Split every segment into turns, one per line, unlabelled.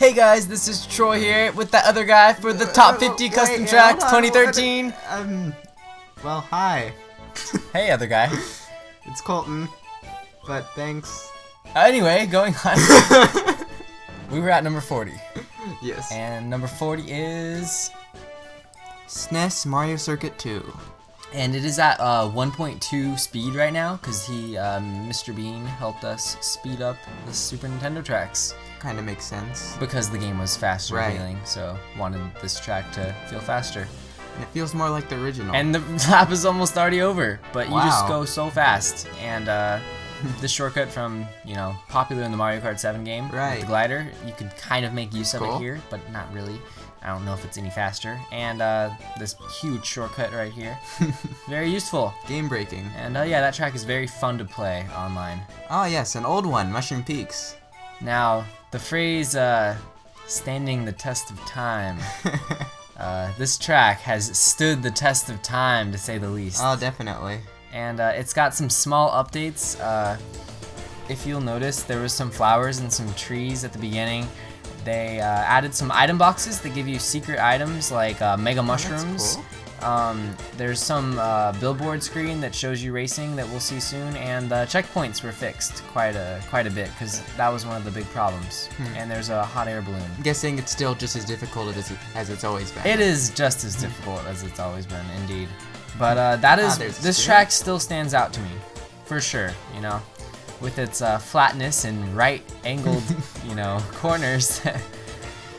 Hey guys, this is Troy here with that other guy for the Top 50 Custom Tracks 2013.
Well, hi.
Hey other guy.
It's Colton, but thanks.
Anyway, going on. We were at number 40.
Yes.
And number 40 is
SNES Mario Circuit 2.
And it is at 1.2 speed right now because Mr. Bean helped us speed up the Super Nintendo tracks.
Kind of makes sense.
Because the game was faster
Right.
feeling, so wanted this track to feel faster.
And it feels more like the original.
And the lap is almost already over, but you just
Wow.
go so fast. And this shortcut from, popular in the Mario Kart 7 game,
Right.
with the glider, you can kind of make use of
Cool.
it here, but not really. I don't know if it's any faster. And this huge shortcut right here, very useful.
Game breaking.
And yeah, that track is very fun to play online.
Oh yes, an old one, Mushroom Peaks.
Now, the phrase standing the test of time, this track has stood the test of time, to say the least.
Oh, definitely.
And it's got some small updates. If you'll notice, there was some flowers and some trees at the beginning. They added some item boxes that give you secret items like mega mushrooms.
That's cool.
There's some billboard screen that shows you racing that we'll see soon, and checkpoints were fixed quite a bit because that was one of the big problems. And there's a hot air balloon.
I'm guessing it's still just as difficult as it's always been.
It is just as difficult as it's always been, indeed. But this track still stands out to me, for sure. With its flatness and right-angled, corners.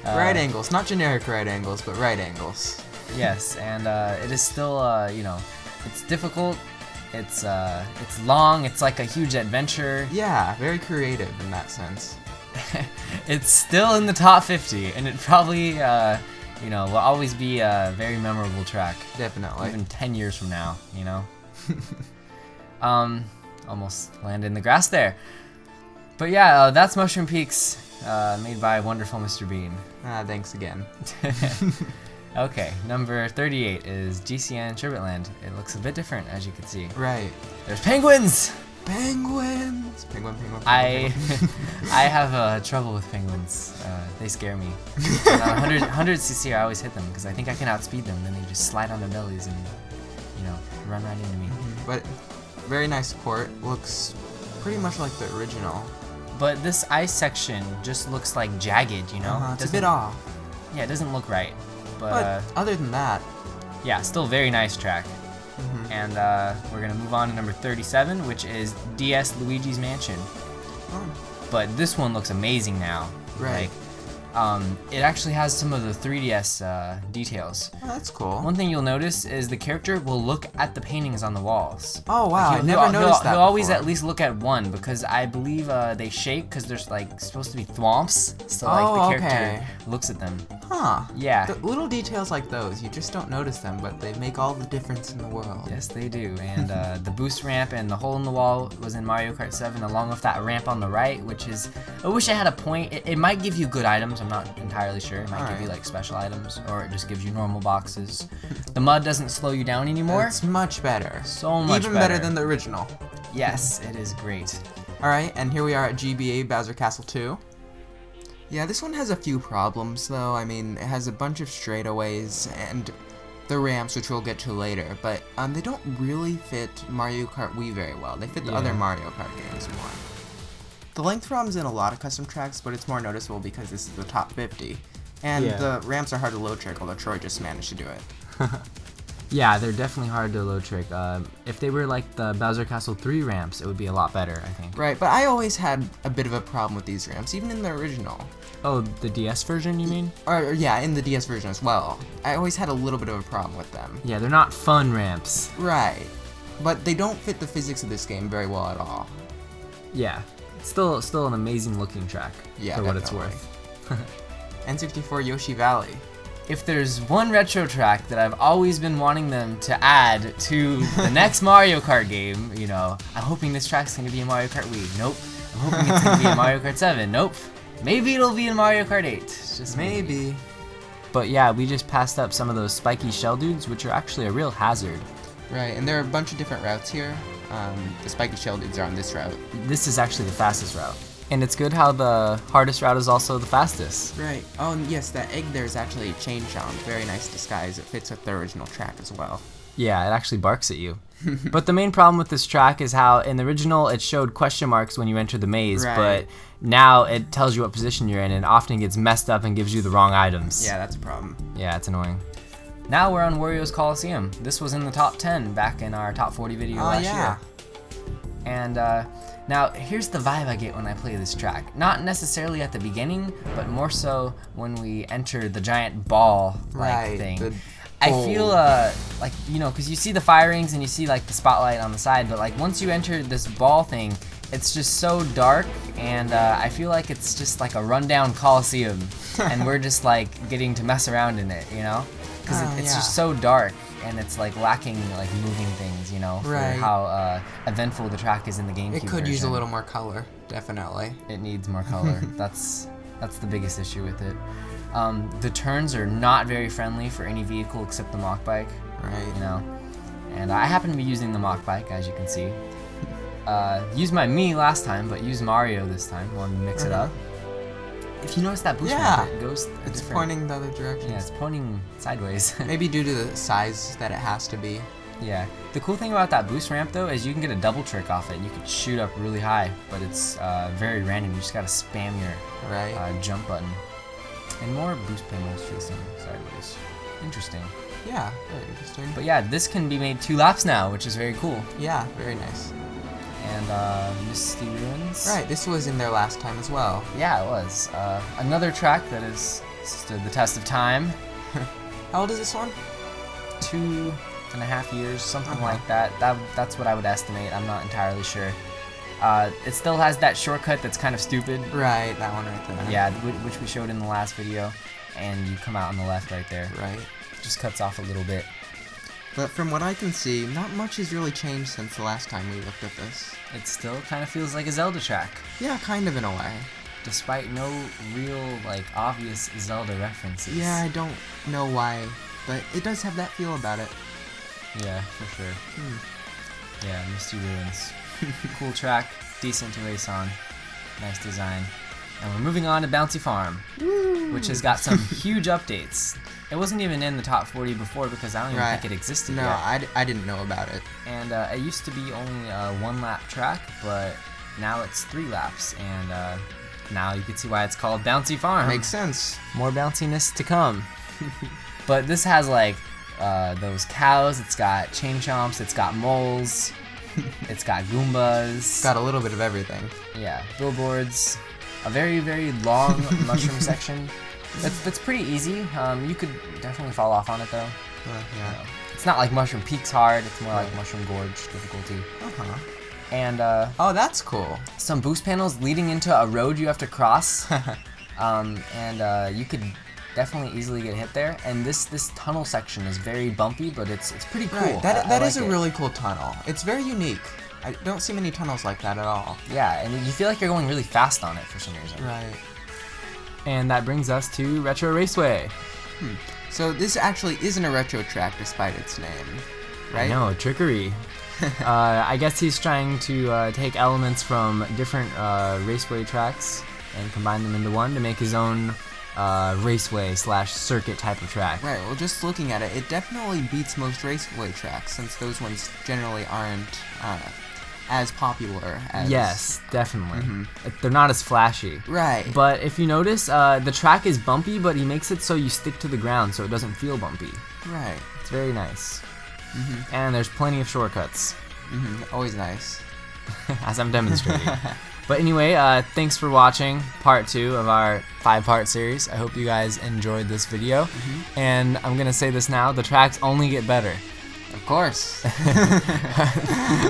Right angles, not generic right angles, but right angles.
Yes, and it is still, it's difficult. It's long. It's like a huge adventure.
Yeah, very creative in that sense.
It's still in the top 50, and it probably, will always be a very memorable track.
Definitely.
Even 10 years from now, Almost landed in the grass there. But yeah, that's Mushroom Peaks, made by wonderful Mr. Bean.
Thanks again.
Okay, number 38 is GCN Sherbet Land. It looks a bit different, as you can see.
Right.
There's penguins!
Penguins! Penguin.
I have trouble with penguins. They scare me. And on 100cc, I always hit them because I think I can outspeed them. Then they just slide on their bellies and, run right into me.
But very nice port. Looks pretty much like the original.
But this ice section just looks like jagged,
It's a
Doesn't-
bit off.
Yeah, it doesn't look right.
But other than that,
yeah, still very nice track. And we're gonna move on to number 37, which is DS Luigi's Mansion. But this one looks amazing now.
Right.
It actually has some of the 3DS details.
Oh, that's cool.
One thing you'll notice is the character will look at the paintings on the walls.
Oh wow, I
He'll-
never
he'll-
noticed that
He'll always
before.
at least look at one because I believe they shake because there's supposed to be thwomps. So the character
okay.
looks at them.
Huh.
Yeah.
The little details like those, you just don't notice them, but they make all the difference in the world.
Yes, they do. And the boost ramp and the hole in the wall was in Mario Kart 7, along with that ramp on the right, which is... I wish it had a point. It might give you good items. I'm not entirely sure. It might give you, like, special items, or it just gives you normal boxes. The mud doesn't slow you down anymore.
It's much better.
So much
Even better than the original.
Yes, it is great.
Alright, and here we are at GBA Bowser Castle 2. Yeah, this one has a few problems, though. I mean, it has a bunch of straightaways and the ramps, which we'll get to later, but they don't really fit Mario Kart Wii very well. They fit the other Mario Kart games more. The length ROM's in a lot of custom tracks, but it's more noticeable because this is the top 50. And the ramps are hard to load trick, although Troy just managed to do it.
Yeah, they're definitely hard to load trick. If they were like the Bowser Castle 3 ramps, it would be a lot better, I think.
Right, but I always had a bit of a problem with these ramps, even in the original.
Oh, the DS version, you mean?
Or yeah, in the DS version as well. I always had a little bit of a problem with them.
Yeah, they're not fun ramps.
Right. But they don't fit the physics of this game very well at all.
Yeah, it's still an amazing looking track for what it's worth.
N64 Yoshi Valley.
If there's one retro track that I've always been wanting them to add to the next Mario Kart game, I'm hoping this track's gonna be in Mario Kart Wii. Nope. I'm hoping it's gonna be in Mario Kart 7. Nope. Maybe it'll be in Mario Kart 8. Just
maybe.
But yeah, we just passed up some of those spiky shell dudes, which are actually a real hazard.
Right, and there are a bunch of different routes here. The spiky shell dudes are on this route.
This is actually the fastest route. And it's good how the hardest route is also the fastest.
Right. Oh, and yes, that egg there is actually a chain jump. Very nice disguise. It fits with the original track as well.
Yeah, it actually barks at you. But the main problem with this track is how in the original it showed question marks when you enter the maze, but now it tells you what position you're in and often gets messed up and gives you the wrong items.
Yeah, that's a problem.
Yeah, it's annoying. Now we're on Wario's Colosseum. This was in the top 10 back in our top 40 video last year. And now here's the vibe I get when I play this track. Not necessarily at the beginning, but more so when we enter the giant ball thing. I feel like, you know, because you see the fire rings and you see like the spotlight on the side, but like once you enter this ball thing, it's just so dark, and I feel like it's just like a rundown Coliseum, and we're just like getting to mess around in it, you know? Because it's just so dark, and it's like lacking like moving things, you know, for how eventful the track is in the GameCube
It could use a
version.
little more color, definitely.
It needs more color. That's the biggest issue with it. The turns are not very friendly for any vehicle except the mock bike.
Right.
You know, and I happen to be using the mock bike, as you can see. Used my Mii last time, but used Mario this time. Wanted to mix it up. If you notice that boost ramp, it goes
it's pointing the other direction.
Yeah, it's pointing sideways.
Maybe due to the size that it has to be.
Yeah. The cool thing about that boost ramp, though, is you can get a double trick off it, and you can shoot up really high, but it's very random. You just gotta spam your jump button. And more boost panels facing sideways. Interesting.
Yeah, very interesting.
But yeah, this can be made 2 laps now, which is very cool.
Yeah, very nice.
And Misty Ruins.
Right, this was in there last time as well.
Yeah, it was. Another track that has stood the test of time.
How old is this one?
2.5 years, something like that. That's what I would estimate. I'm not entirely sure. It still has that shortcut that's kind of stupid.
Right, that one right there.
Yeah, which we showed in the last video. And you come out on the left right there.
Right.
Just cuts off a little bit.
But from what I can see, not much has really changed since the last time we looked at this.
It still kind of feels like a Zelda track.
Yeah, kind of in a way.
Despite no real, like, obvious Zelda references.
Yeah, I don't know why, but it does have that feel about it.
Yeah, for sure. Yeah, Misty Ruins. Cool track, decent to race on, nice design. And we're moving on to Bouncy Farm, which has got some huge updates. It wasn't even in the top 40 before because I don't even think it existed yet.
I didn't know about it.
And it used to be only a 1-lap track, but now it's 3 laps, and now you can see why it's called Bouncy Farm.
Makes sense.
More bounciness to come. But this has like those cows, it's got chain chomps, it's got moles, it's got Goombas.
It's got a little bit of everything.
Yeah, billboards, a very, very long mushroom section. That's pretty easy. You could definitely fall off on it though.
Yeah.
It's not like Mushroom Peak's hard, it's more like Mushroom Gorge difficulty. And
oh, that's cool.
Some boost panels leading into a road you have to cross. And you could definitely easily get hit there. And this tunnel section is very bumpy, but it's pretty cool.
Right. That is a really cool tunnel. It's very unique. I don't see many tunnels like that at all.
Yeah, and you feel like you're going really fast on it for some reason.
Right.
And that brings us to Retro Raceway.
So this actually isn't a retro track despite its name, right?
No, trickery. I guess he's trying to take elements from different Raceway tracks and combine them into one to make his own Raceway/circuit type of track.
Right, well just looking at it, it definitely beats most Raceway tracks since those ones generally aren't as popular as...
Yes, definitely. They're not as flashy.
Right.
But if you notice, the track is bumpy, but he makes it so you stick to the ground so it doesn't feel bumpy.
Right.
It's very nice. And there's plenty of shortcuts.
Always nice.
As I'm demonstrating. But anyway, thanks for watching part 2 of our 5-part series. I hope you guys enjoyed this video. And I'm going to say this now, the tracks only get better.
Of course.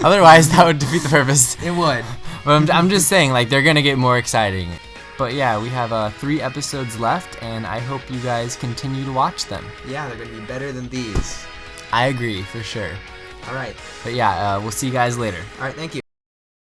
Otherwise, that would defeat the purpose.
It would.
But I'm just saying, like, they're going to get more exciting. But yeah, we have 3 episodes left, and I hope you guys continue to watch them.
Yeah, they're going to be better than these.
I agree, for sure.
All right.
But yeah, we'll see you guys later.
All right, thank you.